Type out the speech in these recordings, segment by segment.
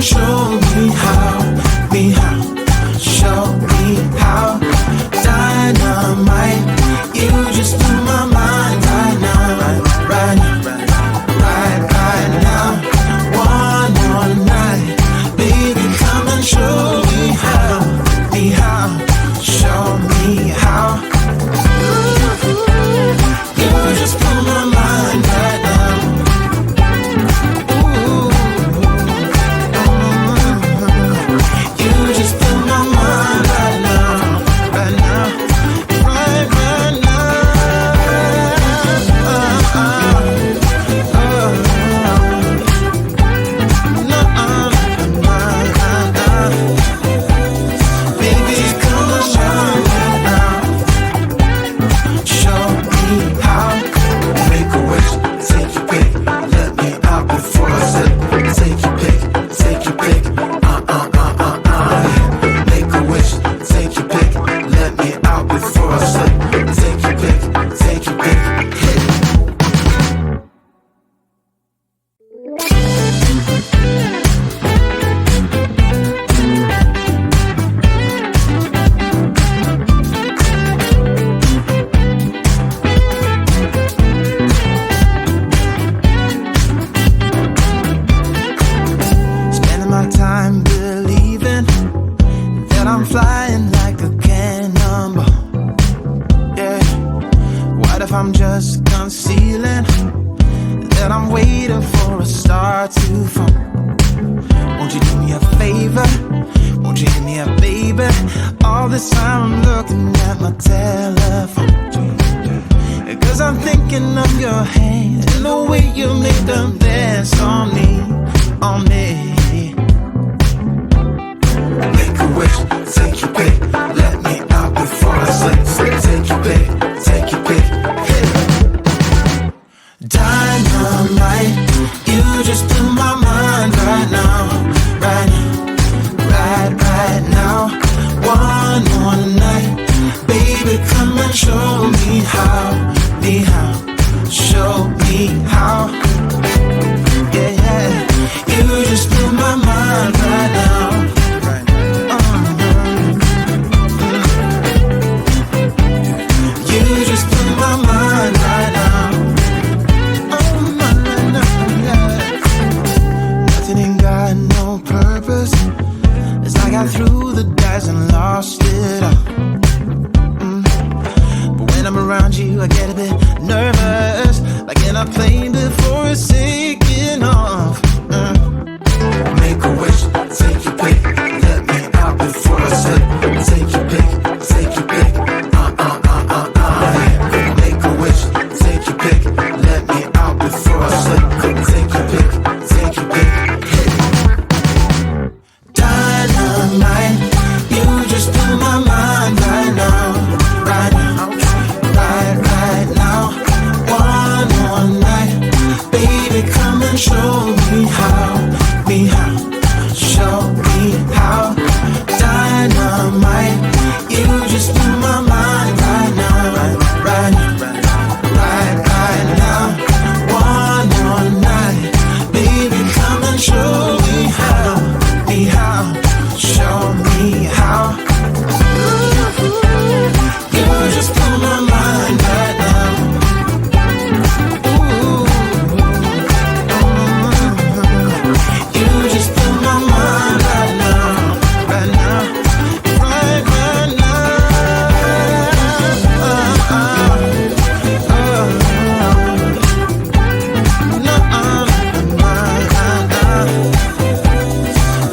show me how, show me how. Dynamite, you just blew my mind right now, right now. One more night, baby, come and show me how, show me how. You just blew my mind right now. You just blew my mind right now, right now, right now. Baby, come and show me now, show me how. Make a wish, take your pick, let me out before I slip. Take your pick, take your pick. Make a wish, take your pick, let me out before I slip. Take your pick, take your pick. Spending my time believing that I'm flying like a cannonball. Yeah. What if I'm just concealing that I'm waiting for a star to fall? Won't you do me a favor? Won't you hit me up, baby? All this time I'm looking at my telephone, 'cause I'm thinking of your hand and the way you make them dance on me, on me. Make a wish, take your pick, let me out before I slip. Take your pick, take your pick. Dynamite, you just blew my mind right now, right now. One more night, baby, come and show me how, show me how. Yeah, you just blew my mind right now. You just blew my mind right now. Oh, nothing ain't got no purpose. It's like I threw the dice and lost it all. But when I'm around you, I get a bit nervous, like in a plane before it's taking off. Make a wish, take your pick, let me out before I slip. Take your pick, take your pick. Make a wish, take your pick, let me out before I slip. Take your pick, take your pick. Dynamite, you just blew my mind right now, right now. One more night, baby, come and show me how, show me how. Dynamite, you just blew my mind right now, right now. One more night, baby, come and show me how, show me how. You just blew my mind right now. You just blew my mind right now, right now, right now.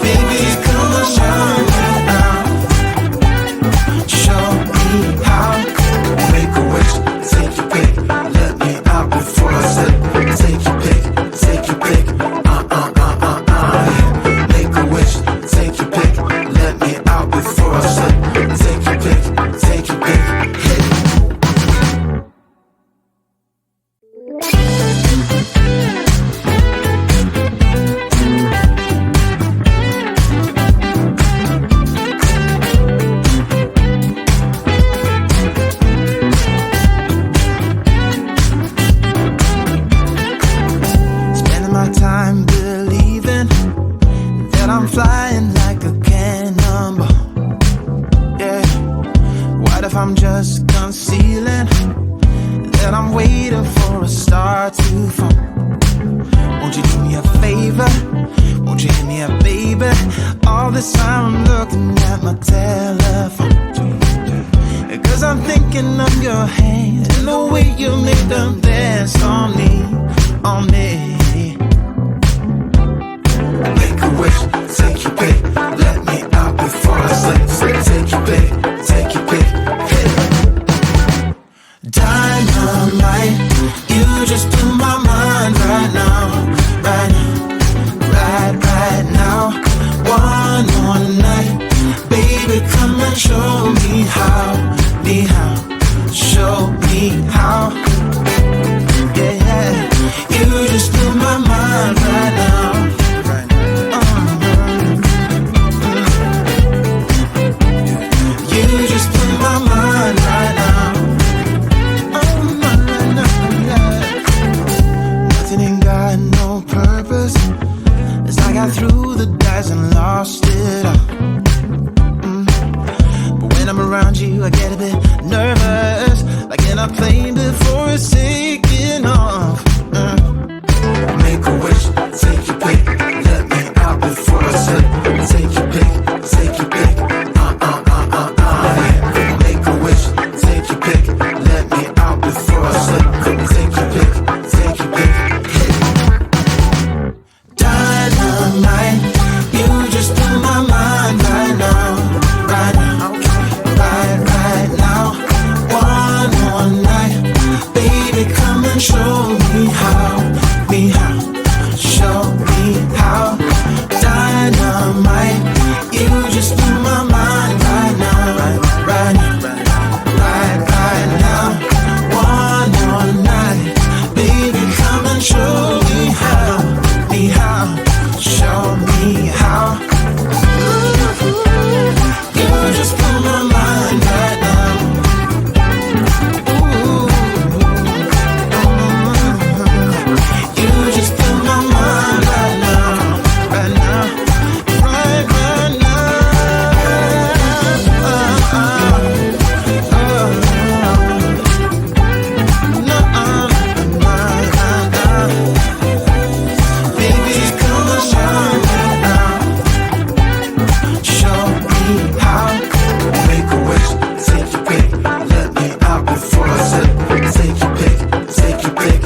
Baby, come and show me now, show me how. Make a wish, take your pick, let me out before I slip. Take your pick, take your pick. Make a wish, take your pick, let me out before I slip. Take your pick, take your pick. Spending my time believing that I'm baby. All this time I'm looking at my telephone, 'cause I'm thinking of your hand and the way you made them dance on me, on me. Make a wish, take your pick, let me out before I sleep. Take your pick, take your pick, hey. Dynamite, you just blew my mind right now, right now, right now. One more night, baby, come and show me how, show me how. Yeah, yeah, you just blew my mind right now. You just blew my mind right now. Oh, my, yeah. Nothing ain't got no purpose, as I got through the dice and lost it all. But when I'm around you, I get a bit nervous, like in a plane before it's taking off. Make a wish, take your pick, let me out before I slip. Take your pick, take your pick. Make a wish, take your pick, let me out before I slip. Take your pick, take your pick. Dynamite, you just blew my mind right now, right now, right now. One more night, baby, come and show me how, show me how. Dynamite, you just blew my mind right now, right now, right now. One more night, baby, come and show me how, show me how. You just blew my mind right now. Ooh, you just blew my mind right now, right now, right now. Baby, come and show me now, show me how. Make a wish, take your pick, let me out before I slip. Take your pick, take your pick,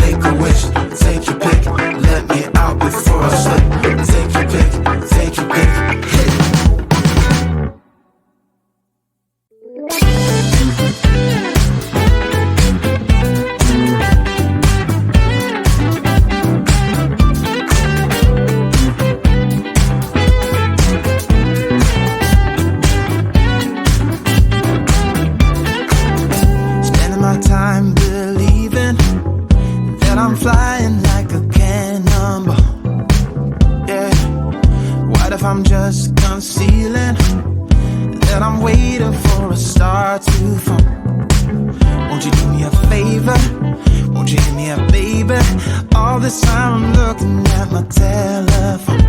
Make a wish, take your pick, let me out before I slip. Take your pick, take your pick, hey. Spending my time believing that I'm flying like a cannonball. Yeah, what if I'm just concealing that I'm waiting for a star to fall? Won't you do me a favor? Won't you hear me up, baby? All this time I'm looking at my telephone,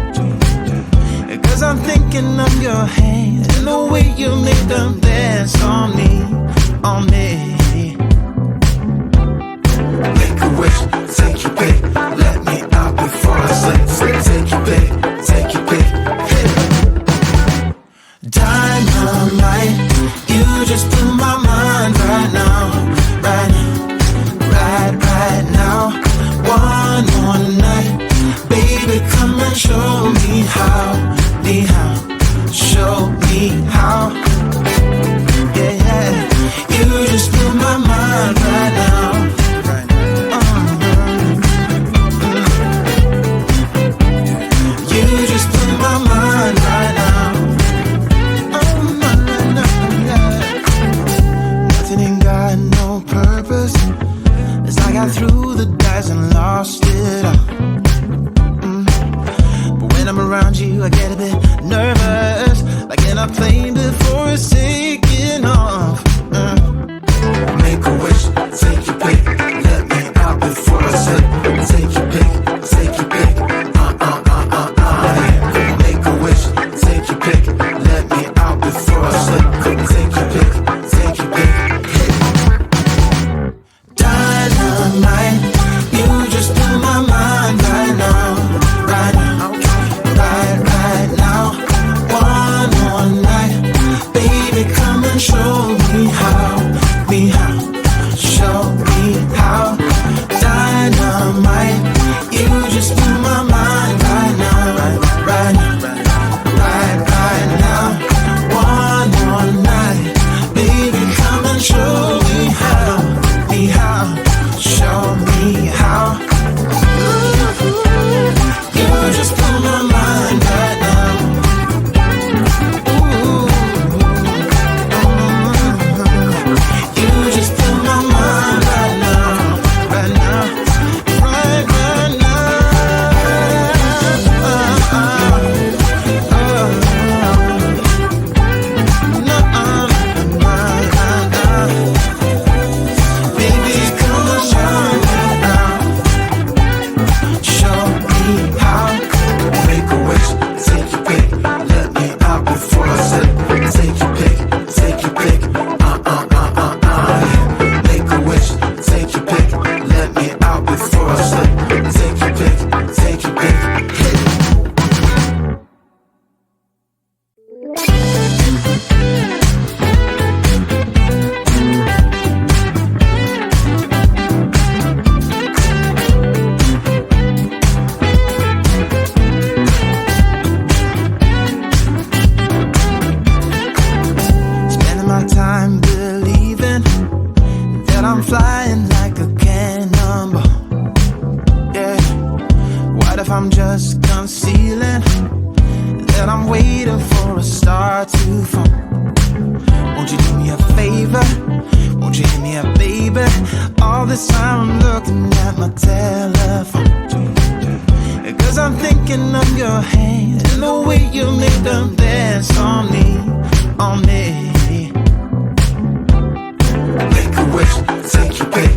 'cause I'm thinking of your hand and the way you made them dance on me, on me. Make a wish, take your pick, let me out before I slip. Take your pick, take your pick, hey. Dynamite, you just blew my mind right now, right now, right now. One more night, baby, come and show me how, show me how. Yeah, yeah, you just blew my mind right now. You just blew my mind right now. Oh, my, yeah. Nothing ain't got no purpose, as I got through the dice and lost it all. But when I'm around you, I get a bit nervous, like in a plane before it's taking off. Make a wish, take your pick, let me out before I slip. Take your pick, take your pick, Make a wish, take your pick, let me out before I slip. Take your pick, take your pick, hey. Dynamite, you just blew my mind right now, right now. just concealing that I'm waiting for a star to fall. Won't you do me a favor? Won't you hit me up, baby? All this time I'm looking at my telephone, 'cause I'm thinking of your hand and the way you make them dance on me, on me. Make a wish, take your pick.